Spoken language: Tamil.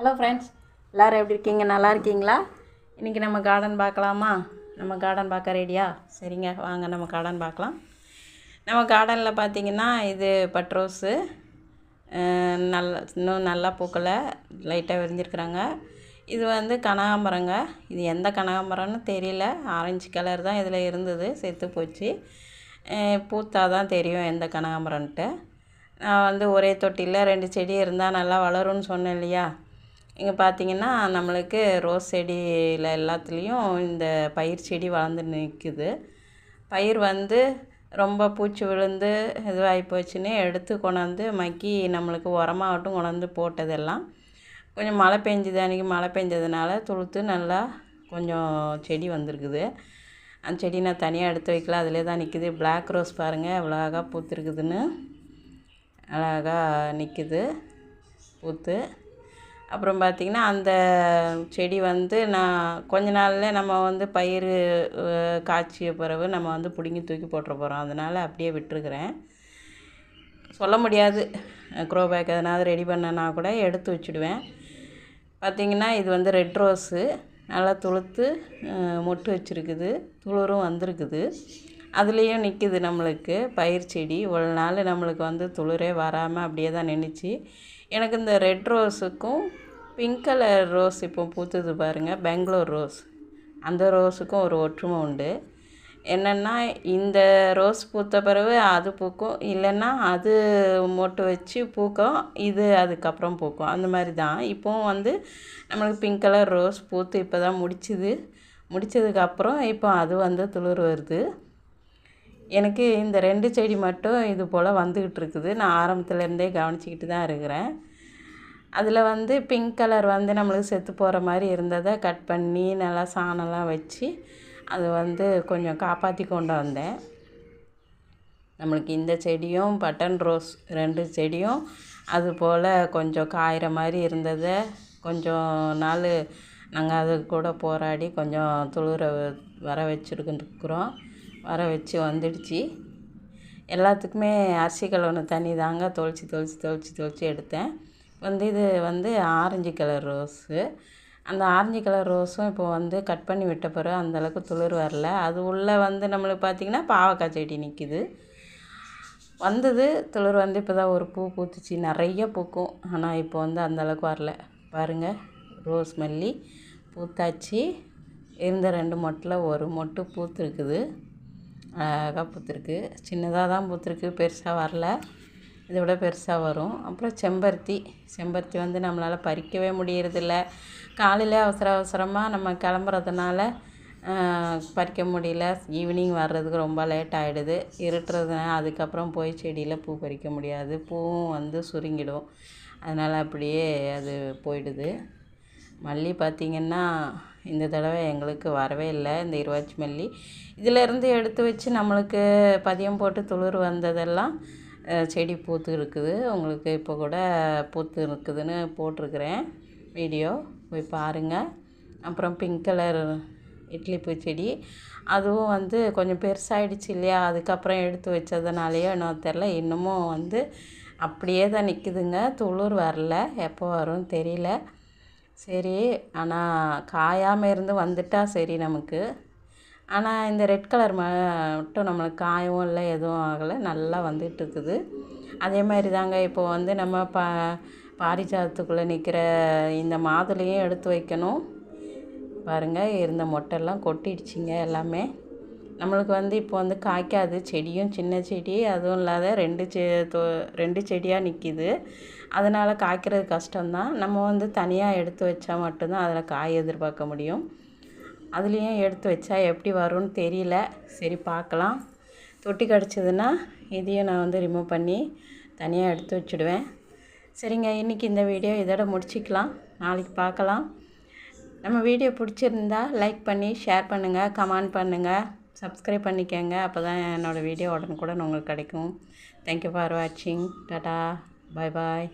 ஹலோ ஃப்ரெண்ட்ஸ், எல்லோரும் எப்படி இருக்கீங்க? நல்லா இருக்கீங்களா? இன்றைக்கி நம்ம கார்டன் பார்க்கலாமா? நம்ம கார்டன் பார்க்க ரெடியா? சரிங்க, வாங்க நம்ம கார்டன் பார்க்கலாம். நம்ம கார்டனில் பார்த்திங்கன்னா இது பட் ரோஸு இன்னும் நல்லா பூக்களை லைட்டாக விரிஞ்சிருக்கிறாங்க. இது வந்து கனகாம்பரங்க. இது எந்த கனகாம்பரம்னு தெரியல, ஆரஞ்சு கலர் தான் இதில் இருந்தது, செத்து போச்சு. பூத்தா தான் தெரியும் எந்த கனகாம்பரம்ன்ட்டு. நான் வந்து ஒரே தொட்டியில் 2 செடி இருந்தால் நல்லா வளரும்னு சொன்னேன் இல்லையா? இங்கே பார்த்திங்கன்னா நம்மளுக்கு ரோஸ் செடியில் எல்லாத்துலேயும் இந்த பயிர் செடி வளர்ந்து நிற்குது. பயிர் வந்து ரொம்ப பூச்சி விழுந்து இதுவாகி போச்சுன்னு எடுத்து கொண்டாந்து மக்கி நம்மளுக்கு உரமாகட்டும் கொண்டாந்து போட்டதெல்லாம் கொஞ்சம் மழை பெஞ்சுது. அன்றைக்கி மழை பெஞ்சதுனால துளுத்து நல்லா கொஞ்சம் செடி வந்திருக்குது. அந்த செடி நான் தனியாக எடுத்து வைக்கல, அதிலே தான் நிற்குது. பிளாக் ரோஸ் பாருங்கள் எவ்வளோ அழகாக பூத்துருக்குதுன்னு, அழகாக நிற்குது பூத்து. அப்புறம் பார்த்திங்கன்னா அந்த செடி வந்து நான் கொஞ்ச நாளில் நம்ம வந்து பயிர் காய்ச்சிய பிறகு நம்ம வந்து பிடுங்கி தூக்கி போட்டுற போகிறோம். அதனால் அப்படியே விட்டுருக்குறேன். சொல்ல முடியாது, க்ரோ பேக் எதனாவது ரெடி பண்ணனா கூட எடுத்து வச்சுடுவேன். பார்த்திங்கன்னா இது வந்து ரெட் ரோஸு நல்லா துளுத்து மொட்டு வச்சுருக்குது, துளிரும் வந்திருக்குது. அதுலேயும் நிற்குது நம்மளுக்கு பயிர் செடி. ஒரு நாள் நம்மளுக்கு வந்து துளிரே வராமல் அப்படியே தான் நின்றுச்சு. எனக்கு இந்த ரெட் ரோஸுக்கும் பிங்க் கலர் ரோஸ் இப்போ பூத்துது பாருங்கள், பெங்களூர் ரோஸ், அந்த ரோஸுக்கும் ஒரு ஒற்றுமை உண்டு. என்னென்னா இந்த ரோஸ் பூத்த பிறகு அது பூக்கும், இல்லைன்னா அது மொட்டு வச்சு பூக்கும், இது அதுக்கப்புறம் பூக்கும். அந்த மாதிரி தான் இப்போவும் வந்து நம்மளுக்கு பிங்க் கலர் ரோஸ் பூத்து இப்போ தான் முடித்ததுக்கப்புறம் இப்போ அது வந்து துளிர் வருது. எனக்கு இந்த 2 செடி மட்டும் இது போல் வந்துக்கிட்டு இருக்குது. நான் ஆரம்பத்துலேருந்தே கவனிச்சிக்கிட்டு தான் இருக்கிறேன். அதில் வந்து பிங்க் கலர் வந்து நம்மளுக்கு செத்து போகிற மாதிரி இருந்ததை கட் பண்ணி நல்லா சாணம்லாம் வச்சு அது வந்து கொஞ்சம் காப்பாற்றி கொண்டு வந்தேன். நம்மளுக்கு இந்த செடியும் பட்டன் ரோஸ் 2 செடியும் அது போல் கொஞ்சம் காய்கிற மாதிரி இருந்ததை கொஞ்சம் நாள் நாங்கள் அது கூட போராடி கொஞ்சம் துளிர வர வச்சுருக்குறோம். வர வச்சு வந்துடுச்சு. எல்லாத்துக்குமே அரிசி கழுவுன தண்ணி தாங்க தொளிச்சு எடுத்தேன். வந்து இது வந்து ஆரஞ்சு கலர் ரோஸு. அந்த ஆரஞ்சு கலர் ரோஸும் இப்போ வந்து கட் பண்ணி விட்ட பிறகு அந்தளவுக்கு துளிர் வரல. அது உள்ளே வந்து நம்மளுக்கு பார்த்திங்கன்னா பாவக்காய் செடி நிற்கிது. வந்தது துளிர் வந்து இப்போ தான் ஒரு பூ பூத்துச்சு, நிறைய பூக்கும். ஆனால் இப்போ வந்து அந்தளவுக்கு வரல. பாருங்கள், ரோஸ் மல்லி பூத்தாச்சு. இருந்த 2 மொட்டில் ஒரு மொட்டு பூத்துருக்குது, அழகாக பூத்துருக்கு. சின்னதாக தான் பூத்துருக்கு, பெருசாக வரல, இதை விட பெருசாக வரும். அப்புறம் செம்பருத்தி வந்து நம்மளால் பறிக்கவே முடியறதில்ல. காலையில் அவசரமாக நம்ம கிளம்புறதுனால பறிக்க முடியல. ஈவினிங் வர்றதுக்கு ரொம்ப லேட் ஆகிடுது, இருட்டுறதுனால. அதுக்கப்புறம் போய் செடியில் பூ பறிக்க முடியாது, பூவும் வந்து சுருங்கிடும். அதனால் அப்படியே அது போயிடுது. மல்லி பார்த்திங்கன்னா இந்த தடவை எங்களுக்கு வரவே இல்லை, இந்த இருவாச்சி மல்லி. இதிலேருந்து எடுத்து வச்சு நம்மளுக்கு பதியம் போட்டு துளிர் வந்ததெல்லாம் செடி பூத்து இருக்குது. உங்களுக்கு இப்போ கூட பூத்து இருக்குதுன்னு போட்டிருக்கிறேன், வீடியோ போய் பாருங்கள். அப்புறம் பிங்க் கலர் இட்லி பூ செடி, அதுவும் வந்து கொஞ்சம் பெருசாகிடுச்சு இல்லையா? அதுக்கப்புறம் எடுத்து வச்சதுனாலையோ இன்னும் தெரில, இன்னமும் வந்து அப்படியே தான் நிற்குதுங்க, துளிர் வரல. எப்போ வரும்னு தெரியல. சரி, ஆனால் காயாமல் இருந்து வந்துட்டால் சரி நமக்கு. ஆனால் இந்த ரெட் கலர் மட்டும் நம்மளுக்கு காயவும் இல்லை, எதுவும் ஆகலை, நல்லா வந்துட்டு இருக்குது. அதே மாதிரி தாங்க இப்போ வந்து நம்ம பாரிஜாதத்துக்குள்ளே நிற்கிற இந்த மாதுளையும் எடுத்து வைக்கணும். பாருங்கள், இருந்த மொட்டெல்லாம் கொட்டிடுச்சிங்க எல்லாமே. நம்மளுக்கு வந்து இப்போ வந்து காய்க்காது, செடியும் சின்ன செடி, அதுவும் இல்லாத 2 செடியாக நிற்கிது. அதனால் காய்க்கிறது கஷ்டம்தான். நம்ம வந்து தனியாக எடுத்து வச்சா மட்டும்தான் அதில் காய் எதிர்பார்க்க முடியும். அதுலேயும் எடுத்து வச்சா எப்படி வரும்னு தெரியல. சரி, பார்க்கலாம். தொட்டி கிடச்சிதுன்னா இதையும் நான் வந்து ரிமூவ் பண்ணி தனியாக எடுத்து வச்சுடுவேன். சரிங்க, இன்றைக்கி இந்த வீடியோ இதோட முடிச்சிக்கலாம். நாளைக்கு பார்க்கலாம். நம்ம வீடியோ பிடிச்சிருந்தா லைக் பண்ணி ஷேர் பண்ணுங்கள், கமெண்ட் பண்ணுங்கள், சப்ஸ்கிரைப் பண்ணிக்கோங்க. அப்போ தான் என்னோடய வீடியோ உடனுக்குடன் உங்களுக்கு கிடைக்கும். தேங்க்யூ ஃபார் வாட்சிங். டாடா, பாய் பாய்.